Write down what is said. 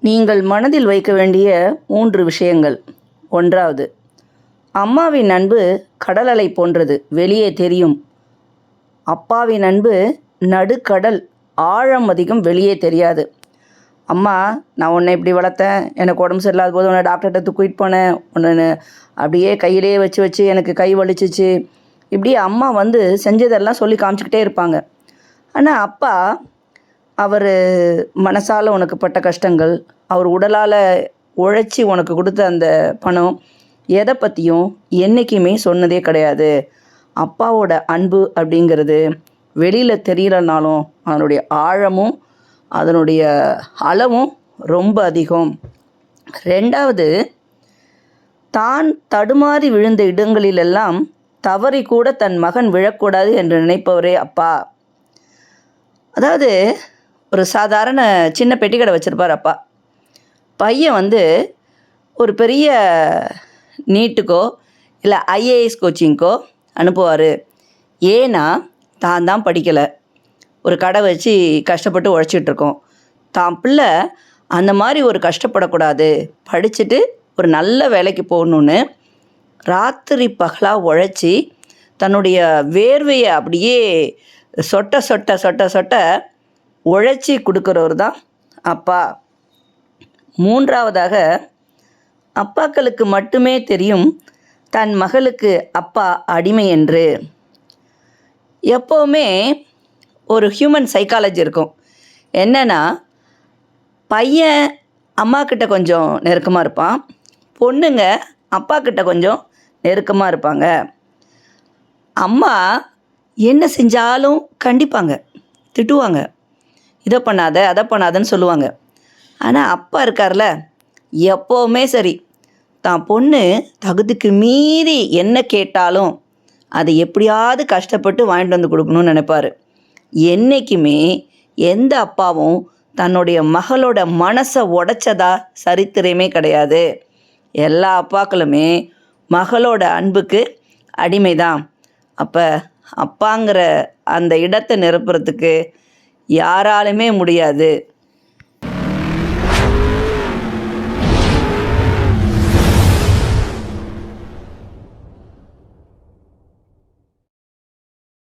நீங்கள் மனதில் வைக்க வேண்டிய 3 விஷயங்கள். 1வது, அம்மாவின் அன்பு கடல் அலை போன்றது, வெளியே தெரியும். அப்பாவின் அன்பு நடுக்கடல், ஆழம் அதிகம், வெளியே தெரியாது. அம்மா, நான் உன்னை இப்படி வளர்த்தேன், எனக்கு உடம்பு சரியில்லாத போது உன்னை டாக்டர்கிட்ட தூக்கிட்டு போனேன், உன்னை அப்படியே கையிலேயே வச்சு வச்சு எனக்கு கை வலிச்சிச்சு, இப்படி அம்மா செஞ்சதெல்லாம் சொல்லி காமிச்சிக்கிட்டே இருப்பாங்க. ஆனால் அப்பா, அவர் மனசால் உனக்கு பட்ட கஷ்டங்கள், அவர் உடலால் உழைச்சி உனக்கு கொடுத்த அந்த பணம், எதை பற்றியும் என்றைக்குமே சொன்னதே கிடையாது. அப்பாவோட அன்பு அப்படிங்கிறது வெளியில் தெரியலனாலும் அதனுடைய ஆழமும் அதனுடைய அளவும் ரொம்ப அதிகம். 2வது, தான் தடுமாறி விழுந்த இடங்களிலெல்லாம் தவறி கூட தன் மகன் விழக்கூடாது என்று நினைப்பவரே அப்பா. அதாவது ஒரு சாதாரண சின்ன பெட்டி கடை வச்சுருப்பார் அப்பா. பையன் ஒரு பெரிய நீட்டுக்கோ இல்லை ஐஏஎஸ் கோச்சிங்க்கோ அனுப்புவார். ஏன்னா தான் படிக்கலை, ஒரு கடை வச்சு கஷ்டப்பட்டு உழைச்சிட்ருக்கோம். தான் பிள்ளை அந்த மாதிரி ஒரு கஷ்டப்படக்கூடாது, படிச்சுட்டு ஒரு நல்ல வேலைக்கு போகணுன்னு ராத்திரி பகலாக உழைச்சி தன்னுடைய வேர்வையை அப்படியே சொட்ட சொட்ட சொட்ட சொட்ட உழைச்சி கொடுக்குறவர் தான் அப்பா. 3வதாக, அப்பாக்களுக்கு மட்டுமே தெரியும் தன் மகளுக்கு அப்பா அடிமை என்று. எப்போவுமே ஒரு ஹியூமன் சைக்காலஜி இருக்கும். என்னென்னா, பையன் அம்மாக்கிட்ட கொஞ்சம் நெருக்கமாக இருப்பான், பொண்ணுங்க அப்பாக்கிட்ட கொஞ்சம் நெருக்கமாக இருப்பாங்க. அம்மா என்ன செஞ்சாலும் கண்டிப்பாங்க, திட்டுவாங்க, இதை பண்ணாத அதை பண்ணாதன்னு சொல்லுவாங்க. ஆனால் அப்பா இருக்கார்ல, எப்போவுமே சரி, தான் பொண்ணு தகுதிக்கு மீறி என்ன கேட்டாலும் அதை எப்படியாவது கஷ்டப்பட்டு வாங்கிட்டு வந்து கொடுக்கணும்னு நினைப்பார். என்றைக்குமே எந்த அப்பாவும் தன்னுடைய மகளோட மனசை உடைச்சதா சரித்திரமே கிடையாது. எல்லா அப்பாக்களுமே மகளோட அன்புக்கு அடிமை தான். அப்போ அப்பாங்கிற அந்த இடத்தை நிரப்புறதுக்கு யாராலுமே முடியாது.